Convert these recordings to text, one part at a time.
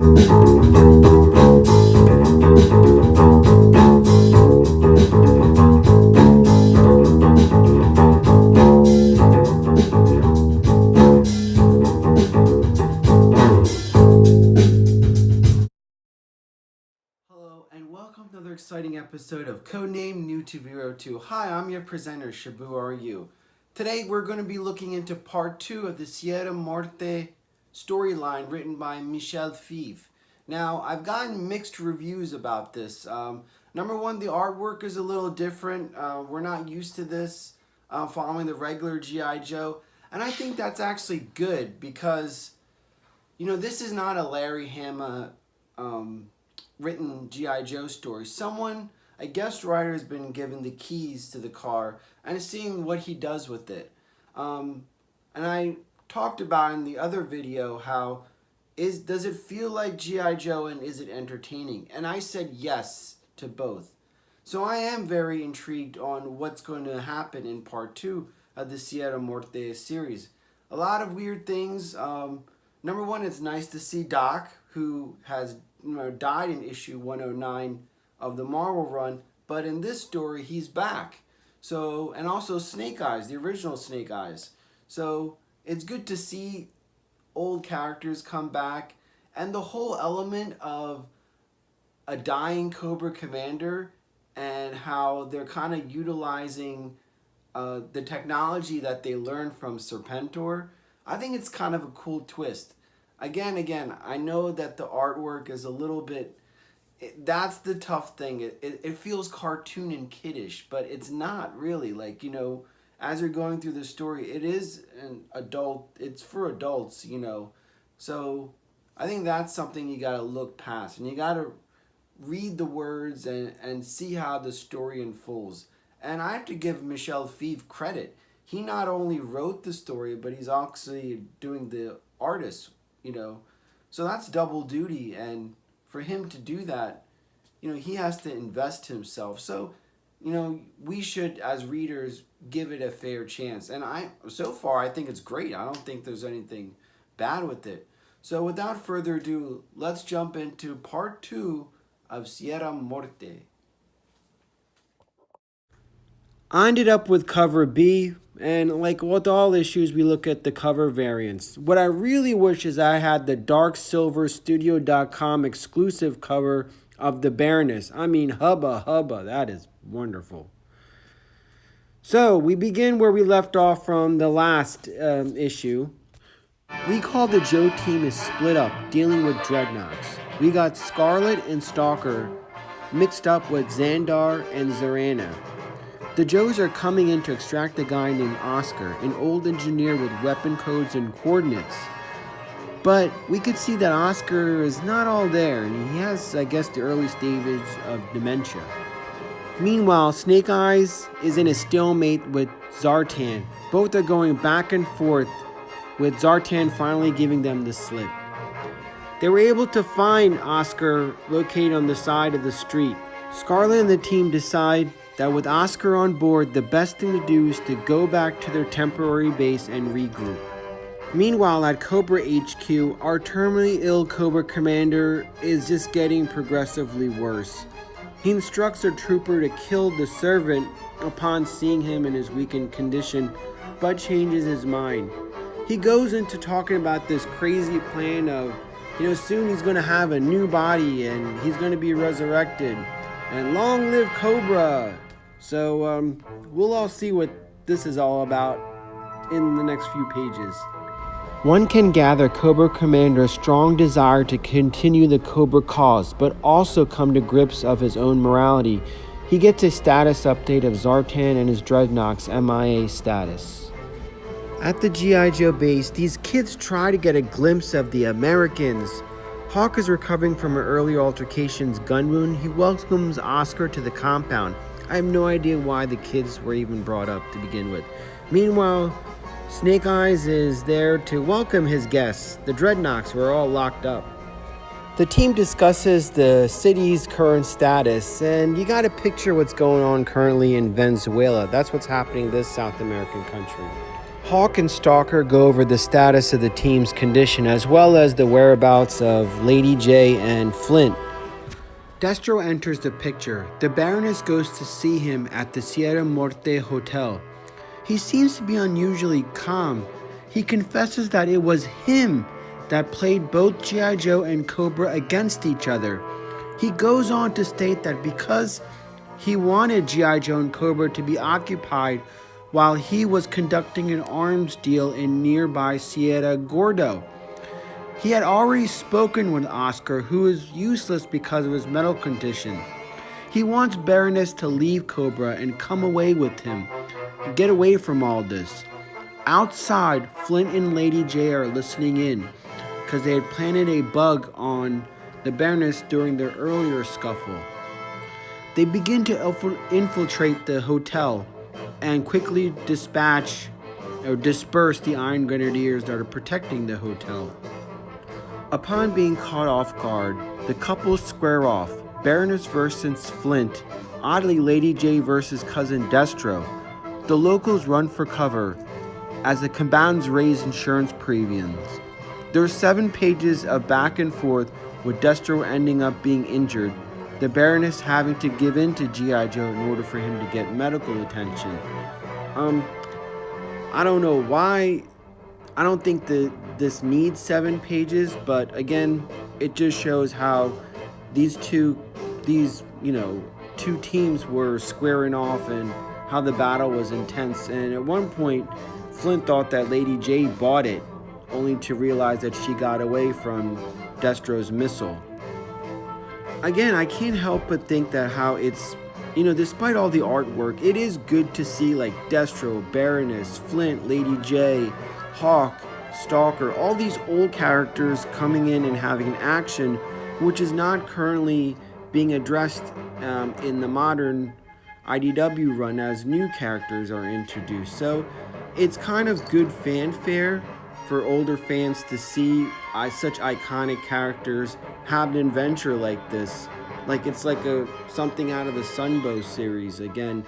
Another exciting episode of Codename New to Vero 2. Hi, I'm your presenter, Shabu Are You. Today we're going to be looking into part 2 of the Sierra Muerte storyline written by Michel Fivre. Now, I've gotten mixed reviews about this. Number one, the artwork is a little different. We're not used to this following the regular G.I. Joe. And I think that's actually good because, you know, this is not a Larry Hama written G.I. Joe story. Someone, a guest writer, has been given the keys to the car and is seeing what he does with it. And I talked about in the other video how does it feel like G.I. Joe and is it entertaining? And I said yes to both. So I am very intrigued on what's going to happen in part 2 of the Sierra Muerte series. A lot of weird things. Number one, it's nice to see Doc, who has died in issue 109 of the Marvel run, but in this story he's back. So, and also Snake Eyes, the original Snake Eyes. So it's good to see old characters come back, and the whole element of a dying Cobra Commander and how they're kind of utilizing the technology that they learned from Serpentor. I think it's kind of a cool twist. Again, I know that the artwork is a little bit, that's the tough thing. It feels cartoon and kiddish, but it's not really. Like, you know, as you're going through the story, it is an adult, it's for adults, you know. So I think that's something you got to look past, and you got to read the words and see how the story unfolds. And I have to give Michel Fivre credit. He not only wrote the story, but he's actually doing the artist, you know. So that's double duty, and for him to do that, you know, he has to invest himself. So, you know, we should, as readers, give it a fair chance. And so far, I think it's great. I don't think there's anything bad with it. So without further ado, let's jump into part 2 of Sierra Muerte. I ended up with cover B, and like with all issues, we look at the cover variants. What I really wish is I had the dark silver Studio.com exclusive cover of the Baroness. I mean, hubba, that is wonderful. So, we begin where we left off from the last issue. We call the Joe team is split up, dealing with dreadnoughts. We got Scarlet and Stalker mixed up with Xandar and Zarana. The Joes are coming in to extract a guy named Oscar, an old engineer with weapon codes and coordinates. But we could see that Oscar is not all there, and he has, I guess, the early stages of dementia. Meanwhile, Snake Eyes is in a stalemate with Zartan. Both are going back and forth, with Zartan finally giving them the slip. They were able to find Oscar located on the side of the street. Scarlet and the team decide that with Oscar on board, the best thing to do is to go back to their temporary base and regroup. Meanwhile, at Cobra HQ, our terminally ill Cobra Commander is just getting progressively worse. He instructs a trooper to kill the servant upon seeing him in his weakened condition, but changes his mind. He goes into talking about this crazy plan of, you know, soon he's going to have a new body and he's going to be resurrected. And long live Cobra! So, we'll all see what this is all about in the next few pages. One can gather Cobra Commander's strong desire to continue the Cobra cause, but also come to grips of his own morality. He gets a status update of Zartan and his Dreadnought's MIA status. At the G.I. Joe base, these kids try to get a glimpse of the Americans. Hawk is recovering from an earlier altercation's gun wound. He welcomes Oscar to the compound. I have no idea why the kids were even brought up to begin with. Meanwhile, Snake Eyes is there to welcome his guests, the Dreadnoughts, who are all locked up. The team discusses the city's current status, and you gotta picture what's going on currently in Venezuela. That's what's happening in this South American country. Hawk and Stalker go over the status of the team's condition as well as the whereabouts of Lady J and Flint. Destro enters the picture. The Baroness goes to see him at the Sierra Muerte Hotel. He seems to be unusually calm. He confesses that it was him that played both G.I. Joe and Cobra against each other. He goes on to state that because he wanted G.I. Joe and Cobra to be occupied while he was conducting an arms deal in nearby Sierra Gordo. He had already spoken with Oscar, who is useless because of his mental condition. He wants Baroness to leave Cobra and come away with him, get away from all this. Outside, Flint and Lady J are listening in because they had planted a bug on the Baroness during their earlier scuffle. They begin to infiltrate the hotel and quickly disperse the Iron Grenadiers that are protecting the hotel. Upon being caught off guard, the couple square off, Baroness versus Flint, oddly Lady J versus Cousin Destro. The locals run for cover as the combatants raise insurance premiums. There's 7 pages of back and forth with Destro ending up being injured, the Baroness having to give in to G.I. Joe in order for him to get medical attention. I don't know why. I don't think that this needs 7 pages, but again, it just shows how these two teams were squaring off and how the battle was intense. And at one point, Flint thought that Lady J bought it, only to realize that she got away from Destro's missile. Again, I can't help but think that how it's, despite all the artwork, it is good to see like Destro, Baroness, Flint, Lady J, Hawk, Stalker, all these old characters coming in and having an action which is not currently being addressed in the modern IDW run as new characters are introduced. So it's kind of good fanfare for older fans to see such iconic characters have an adventure like this. Like it's like something out of the Sunbow series. Again,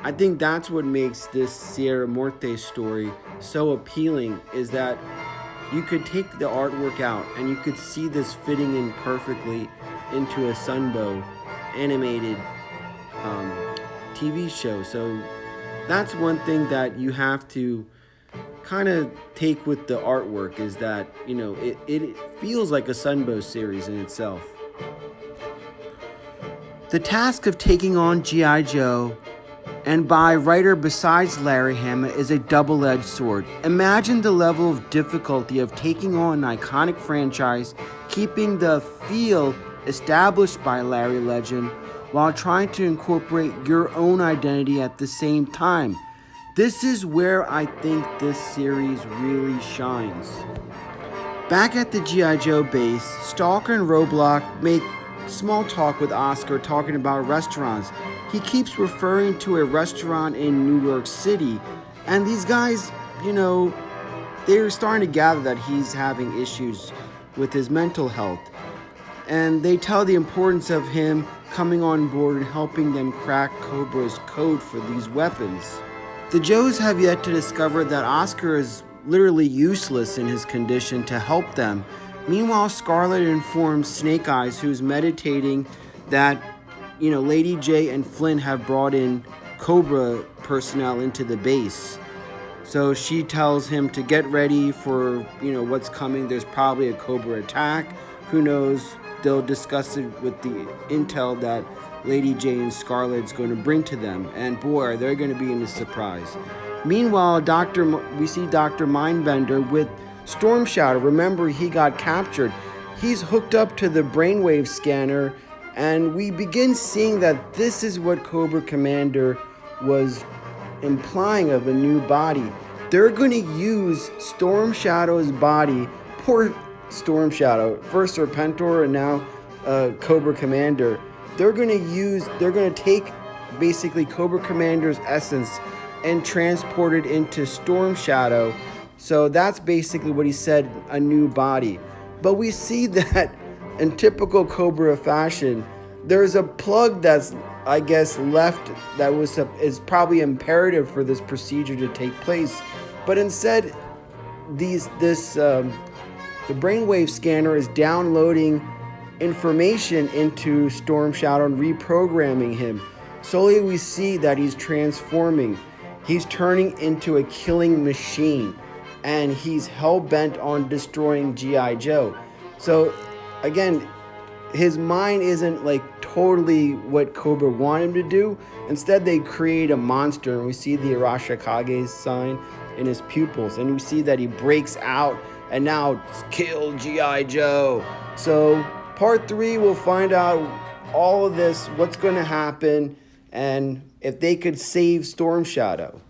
I think that's what makes this Sierra Muerte story so appealing, is that you could take the artwork out and you could see this fitting in perfectly into a Sunbow animated TV show. So that's one thing that you have to kind of take with the artwork, is that, it feels like a Sunbow series in itself. The task of taking on G.I. Joe, and by writer besides Larry Hama, is a double-edged sword. Imagine the level of difficulty of taking on an iconic franchise, keeping the feel established by Larry Legend, while trying to incorporate your own identity at the same time. This is where I think this series really shines. Back at the G.I. Joe base, Stalker and Roadblock make small talk with Oscar, talking about restaurants. He keeps referring to a restaurant in New York City, and these guys, they're starting to gather that he's having issues with his mental health. And they tell the importance of him coming on board and helping them crack Cobra's code for these weapons. The Joes have yet to discover that Oscar is literally useless in his condition to help them. Meanwhile, Scarlet informs Snake Eyes, who's meditating, that Lady J and Flint have brought in Cobra personnel into the base. So she tells him to get ready for, what's coming. There's probably a Cobra attack. Who knows? They'll discuss it with the intel that Lady J and Scarlet's going to bring to them. And boy, are they going to be in a surprise. Meanwhile, we see Dr. Mindbender with Storm Shadow. Remember, he got captured. He's hooked up to the brainwave scanner, and we begin seeing that this is what Cobra Commander was implying of a new body. They're going to use Storm Shadow's body. Poor Storm Shadow, first Serpentor and now Cobra Commander. They're going to take basically Cobra Commander's essence and transport it into Storm Shadow. So that's basically what he said, a new body. But we see that in typical Cobra fashion, there's a plug that's, I guess, left that is probably imperative for this procedure to take place. But instead, the brainwave scanner is downloading information into Storm Shadow and reprogramming him. Slowly we see that he's transforming. He's turning into a killing machine, and he's hell-bent on destroying G.I. Joe. So again, his mind isn't like totally what Cobra wanted him to do. Instead, they create a monster, and we see the Arashikage sign in his pupils, and we see that he breaks out and now kill G.I. Joe. So part 3, we'll find out all of this, what's going to happen, and if they could save Storm Shadow.